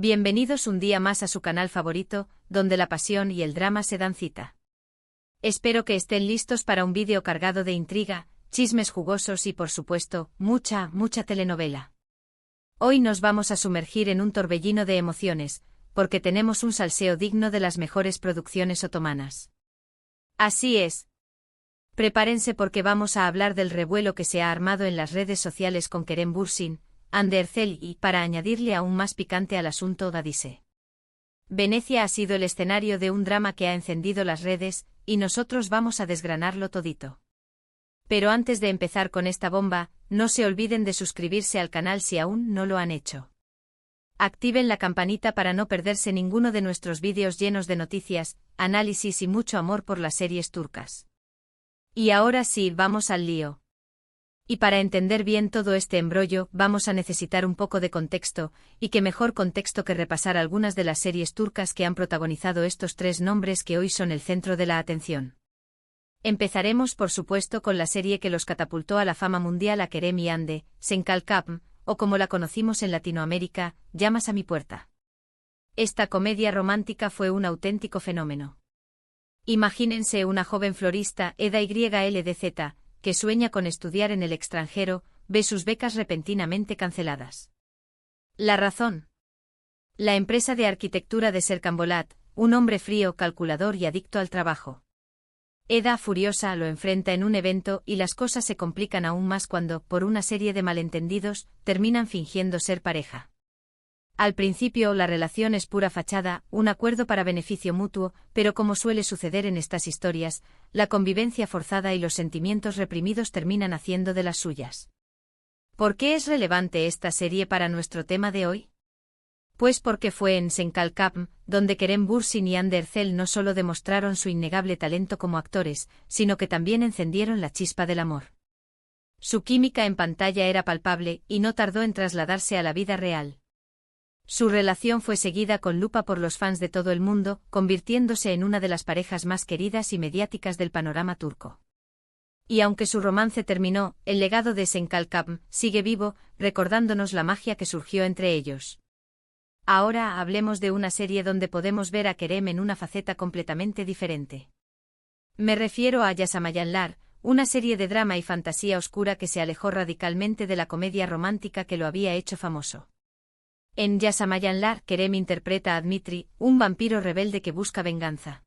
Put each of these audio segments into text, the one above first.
Bienvenidos un día más a su canal favorito, donde la pasión y el drama se dan cita. Espero que estén listos para un vídeo cargado de intriga, chismes jugosos y por supuesto, mucha telenovela. Hoy nos vamos a sumergir en un torbellino de emociones, porque tenemos un salseo digno de las mejores producciones otomanas. Así es. Prepárense porque vamos a hablar del revuelo que se ha armado en las redes sociales con Kerem Bürsin, Hande Erçel y, para añadirle aún más picante al asunto, Dadise. Venecia ha sido el escenario de un drama que ha encendido las redes, y nosotros vamos a desgranarlo todito. Pero antes de empezar con esta bomba, no se olviden de suscribirse al canal si aún no lo han hecho. Activen la campanita para no perderse ninguno de nuestros vídeos llenos de noticias, análisis y mucho amor por las series turcas. Y ahora sí, vamos al lío. Y para entender bien todo este embrollo, vamos a necesitar un poco de contexto, y qué mejor contexto que repasar algunas de las series turcas que han protagonizado estos tres nombres que hoy son el centro de la atención. Empezaremos por supuesto con la serie que los catapultó a la fama mundial a Kerem y Hande, Senkalkapm, o como la conocimos en Latinoamérica, Llamas a mi puerta. Esta comedia romántica fue un auténtico fenómeno. Imagínense una joven florista, Eda YLDZ, que sueña con estudiar en el extranjero, ve sus becas repentinamente canceladas. ¿La razón? La empresa de arquitectura de Serkan Bolat, un hombre frío, calculador y adicto al trabajo. Eda, furiosa, lo enfrenta en un evento y las cosas se complican aún más cuando, por una serie de malentendidos, terminan fingiendo ser pareja. Al principio la relación es pura fachada, un acuerdo para beneficio mutuo, pero como suele suceder en estas historias, la convivencia forzada y los sentimientos reprimidos terminan haciendo de las suyas. ¿Por qué es relevante esta serie para nuestro tema de hoy? Pues porque fue en Senkalkapm, donde Kerem Bürsin y Hande Erçel no solo demostraron su innegable talento como actores, sino que también encendieron la chispa del amor. Su química en pantalla era palpable y no tardó en trasladarse a la vida real. Su relación fue seguida con lupa por los fans de todo el mundo, convirtiéndose en una de las parejas más queridas y mediáticas del panorama turco. Y aunque su romance terminó, el legado de Senkalkapm sigue vivo, recordándonos la magia que surgió entre ellos. Ahora hablemos de una serie donde podemos ver a Kerem en una faceta completamente diferente. Me refiero a Yaşamayanlar, una serie de drama y fantasía oscura que se alejó radicalmente de la comedia romántica que lo había hecho famoso. En Yaşamayanlar, Kerem interpreta a Dmitri, un vampiro rebelde que busca venganza.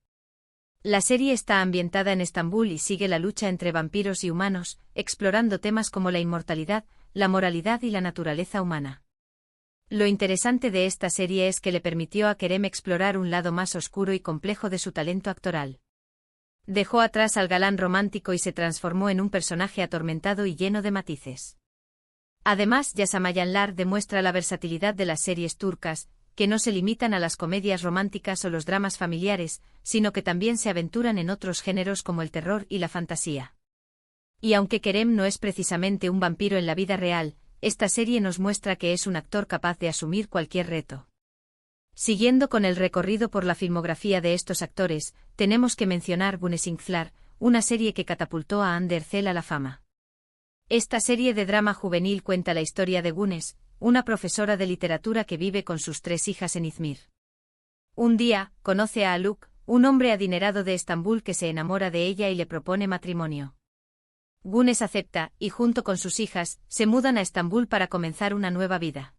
La serie está ambientada en Estambul y sigue la lucha entre vampiros y humanos, explorando temas como la inmortalidad, la moralidad y la naturaleza humana. Lo interesante de esta serie es que le permitió a Kerem explorar un lado más oscuro y complejo de su talento actoral. Dejó atrás al galán romántico y se transformó en un personaje atormentado y lleno de matices. Además, Yaşamayanlar demuestra la versatilidad de las series turcas, que no se limitan a las comedias románticas o los dramas familiares, sino que también se aventuran en otros géneros como el terror y la fantasía. Y aunque Kerem no es precisamente un vampiro en la vida real, esta serie nos muestra que es un actor capaz de asumir cualquier reto. Siguiendo con el recorrido por la filmografía de estos actores, tenemos que mencionar Güneşinkler, una serie que catapultó a Hande Erçel a la fama. Esta serie de drama juvenil cuenta la historia de Güneş, una profesora de literatura que vive con sus 3 hijas en İzmir. Un día, conoce a Haluk, un hombre adinerado de Estambul que se enamora de ella y le propone matrimonio. Güneş acepta, y junto con sus hijas, se mudan a Estambul para comenzar una nueva vida.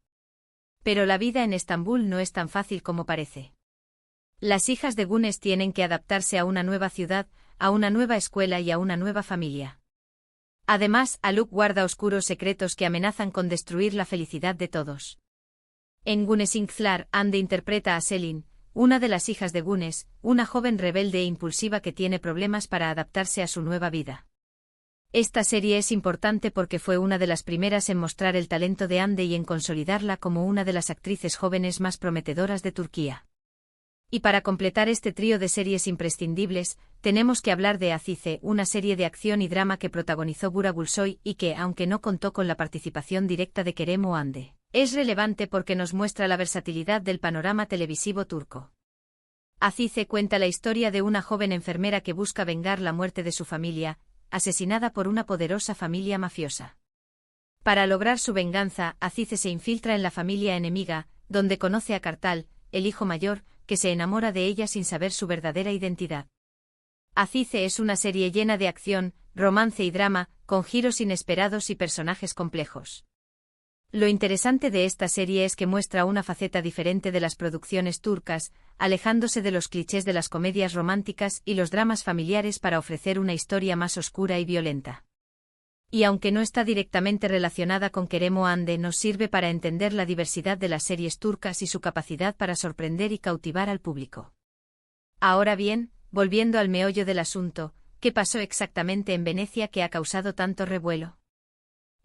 Pero la vida en Estambul no es tan fácil como parece. Las hijas de Güneş tienen que adaptarse a una nueva ciudad, a una nueva escuela y a una nueva familia. Además, Haluk guarda oscuros secretos que amenazan con destruir la felicidad de todos. En Güneşinkler, Hande interpreta a Selin, una de las hijas de Güneş, una joven rebelde e impulsiva que tiene problemas para adaptarse a su nueva vida. Esta serie es importante porque fue una de las primeras en mostrar el talento de Hande y en consolidarla como una de las actrices jóvenes más prometedoras de Turquía. Y para completar este trío de series imprescindibles, tenemos que hablar de Azize, una serie de acción y drama que protagonizó Burak Gülsoy y que, aunque no contó con la participación directa de Kerem o Hande, es relevante porque nos muestra la versatilidad del panorama televisivo turco. Azize cuenta la historia de una joven enfermera que busca vengar la muerte de su familia, asesinada por una poderosa familia mafiosa. Para lograr su venganza, Azize se infiltra en la familia enemiga, donde conoce a Kartal, el hijo mayor, que se enamora de ella sin saber su verdadera identidad. Azize es una serie llena de acción, romance y drama, con giros inesperados y personajes complejos. Lo interesante de esta serie es que muestra una faceta diferente de las producciones turcas, alejándose de los clichés de las comedias románticas y los dramas familiares para ofrecer una historia más oscura y violenta. Y aunque no está directamente relacionada con Kerem o Hande, nos sirve para entender la diversidad de las series turcas y su capacidad para sorprender y cautivar al público. Ahora bien, volviendo al meollo del asunto, ¿qué pasó exactamente en Venecia que ha causado tanto revuelo?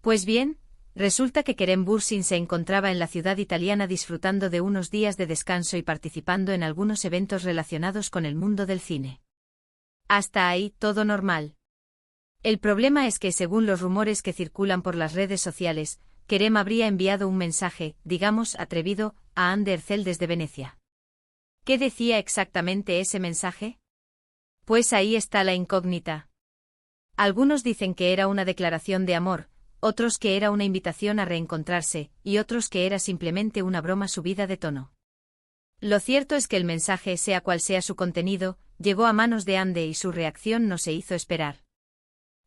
Pues bien, resulta que Kerem Bürsin se encontraba en la ciudad italiana disfrutando de unos días de descanso y participando en algunos eventos relacionados con el mundo del cine. Hasta ahí, todo normal. El problema es que, según los rumores que circulan por las redes sociales, Kerem habría enviado un mensaje, digamos, atrevido, a Hande Erçel desde Venecia. ¿Qué decía exactamente ese mensaje? Pues ahí está la incógnita. Algunos dicen que era una declaración de amor, otros que era una invitación a reencontrarse, y otros que era simplemente una broma subida de tono. Lo cierto es que el mensaje, sea cual sea su contenido, llegó a manos de Hande y su reacción no se hizo esperar.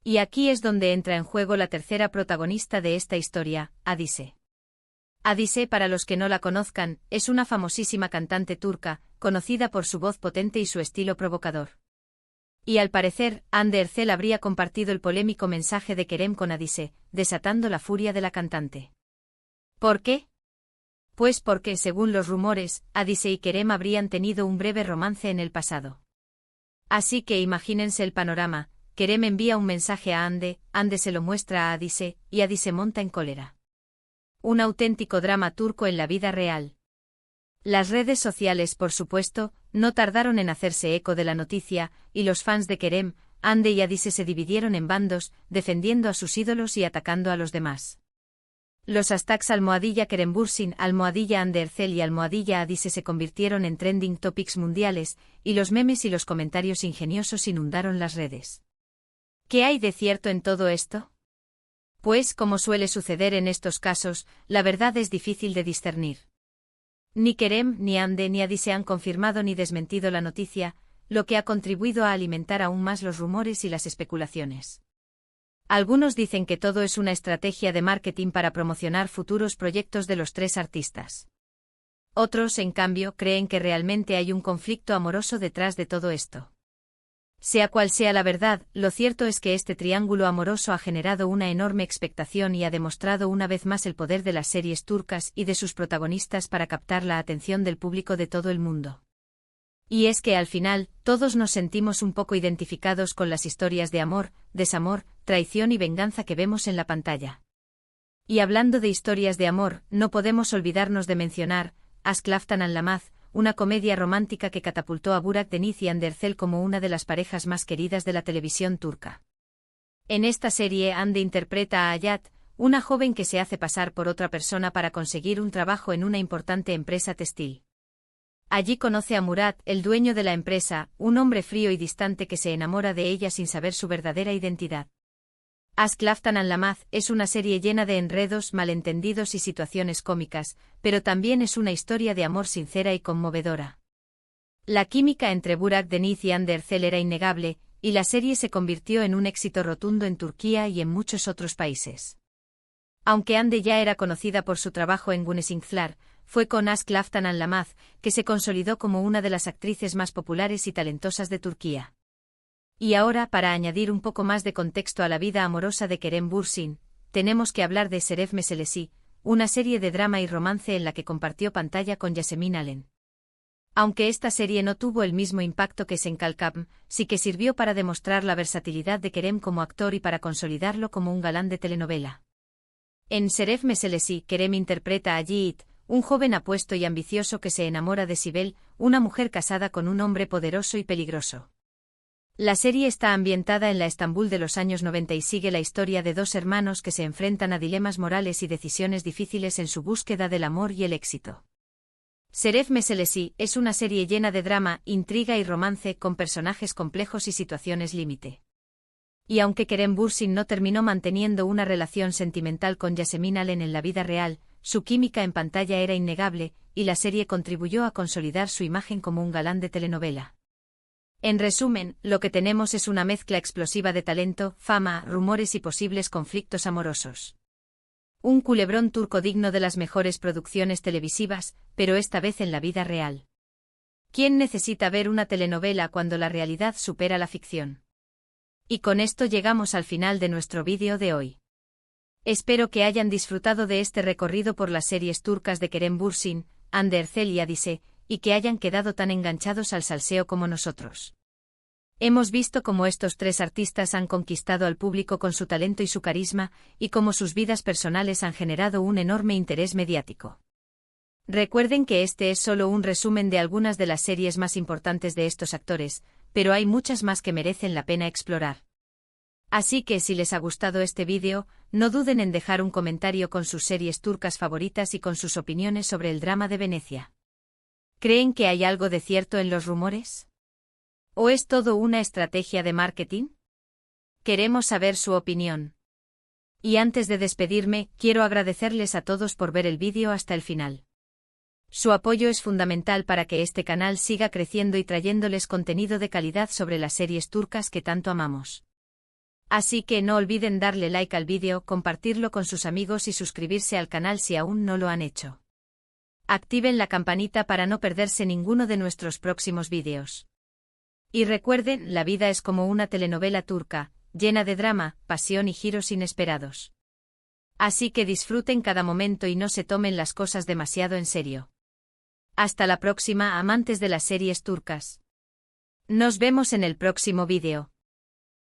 Y aquí es donde entra en juego la tercera protagonista de esta historia, Hadise. Hadise, para los que no la conozcan, es una famosísima cantante turca, conocida por su voz potente y su estilo provocador. Y al parecer, Hande Erçel habría compartido el polémico mensaje de Kerem con Hadise, desatando la furia de la cantante. ¿Por qué? Pues porque, según los rumores, Hadise y Kerem habrían tenido un breve romance en el pasado. Así que imagínense el panorama: Kerem envía un mensaje a Hande, Hande se lo muestra a Hadise, y Hadise monta en cólera. Un auténtico drama turco en la vida real. Las redes sociales, por supuesto, no tardaron en hacerse eco de la noticia, y los fans de Kerem, Hande y Hadise se dividieron en bandos, defendiendo a sus ídolos y atacando a los demás. Los hashtags #Kerem Bürsin, #Hande Erçel y #Hadise se convirtieron en trending topics mundiales, y los memes y los comentarios ingeniosos inundaron las redes. ¿Qué hay de cierto en todo esto? Pues, como suele suceder en estos casos, la verdad es difícil de discernir. Ni Kerem, ni Hande, ni Hadise han confirmado ni desmentido la noticia, lo que ha contribuido a alimentar aún más los rumores y las especulaciones. Algunos dicen que todo es una estrategia de marketing para promocionar futuros proyectos de los tres artistas. Otros, en cambio, creen que realmente hay un conflicto amoroso detrás de todo esto. Sea cual sea la verdad, lo cierto es que este triángulo amoroso ha generado una enorme expectación y ha demostrado una vez más el poder de las series turcas y de sus protagonistas para captar la atención del público de todo el mundo. Y es que al final, todos nos sentimos un poco identificados con las historias de amor, desamor, traición y venganza que vemos en la pantalla. Y hablando de historias de amor, no podemos olvidarnos de mencionar Aşk Laftan Anlamaz, una comedia romántica que catapultó a Burak Deniz y Hande Erçel como una de las parejas más queridas de la televisión turca. En esta serie, Hande interpreta a Hayat, una joven que se hace pasar por otra persona para conseguir un trabajo en una importante empresa textil. Allí conoce a Murat, el dueño de la empresa, un hombre frío y distante que se enamora de ella sin saber su verdadera identidad. Aşk Laftan Anlamaz es una serie llena de enredos, malentendidos y situaciones cómicas, pero también es una historia de amor sincera y conmovedora. La química entre Burak Deniz y Hande Erçel era innegable, y la serie se convirtió en un éxito rotundo en Turquía y en muchos otros países. Aunque Hande ya era conocida por su trabajo en Güneşinkler, fue con Aşk Laftan Anlamaz que se consolidó como una de las actrices más populares y talentosas de Turquía. Y ahora, para añadir un poco más de contexto a la vida amorosa de Kerem Bürsin, tenemos que hablar de Şeref Meselesi, una serie de drama y romance en la que compartió pantalla con Yasemin Alem. Aunque esta serie no tuvo el mismo impacto que Senkalkam, sí que sirvió para demostrar la versatilidad de Kerem como actor y para consolidarlo como un galán de telenovela. En Şeref Meselesi, Kerem interpreta a Yiğit, un joven apuesto y ambicioso que se enamora de Sibel, una mujer casada con un hombre poderoso y peligroso. La serie está ambientada en la Estambul de los años 90 y sigue la historia de dos hermanos que se enfrentan a dilemas morales y decisiones difíciles en su búsqueda del amor y el éxito. Şeref Meselesi es una serie llena de drama, intriga y romance con personajes complejos y situaciones límite. Y aunque Kerem Bürsin no terminó manteniendo una relación sentimental con Yasemin Alem en la vida real, su química en pantalla era innegable, y la serie contribuyó a consolidar su imagen como un galán de telenovela. En resumen, lo que tenemos es una mezcla explosiva de talento, fama, rumores y posibles conflictos amorosos. Un culebrón turco digno de las mejores producciones televisivas, pero esta vez en la vida real. ¿Quién necesita ver una telenovela cuando la realidad supera la ficción? Y con esto llegamos al final de nuestro vídeo de hoy. Espero que hayan disfrutado de este recorrido por las series turcas de Kerem Bürsin, Hande Erçel y Hadise, y que hayan quedado tan enganchados al salseo como nosotros. Hemos visto cómo estos tres artistas han conquistado al público con su talento y su carisma, y cómo sus vidas personales han generado un enorme interés mediático. Recuerden que este es solo un resumen de algunas de las series más importantes de estos actores, pero hay muchas más que merecen la pena explorar. Así que si les ha gustado este vídeo, no duden en dejar un comentario con sus series turcas favoritas y con sus opiniones sobre el drama de Venecia. ¿Creen que hay algo de cierto en los rumores? ¿O es todo una estrategia de marketing? Queremos saber su opinión. Y antes de despedirme, quiero agradecerles a todos por ver el vídeo hasta el final. Su apoyo es fundamental para que este canal siga creciendo y trayéndoles contenido de calidad sobre las series turcas que tanto amamos. Así que no olviden darle like al vídeo, compartirlo con sus amigos y suscribirse al canal si aún no lo han hecho. Activen la campanita para no perderse ninguno de nuestros próximos vídeos. Y recuerden, la vida es como una telenovela turca, llena de drama, pasión y giros inesperados. Así que disfruten cada momento y no se tomen las cosas demasiado en serio. Hasta la próxima, amantes de las series turcas. Nos vemos en el próximo vídeo.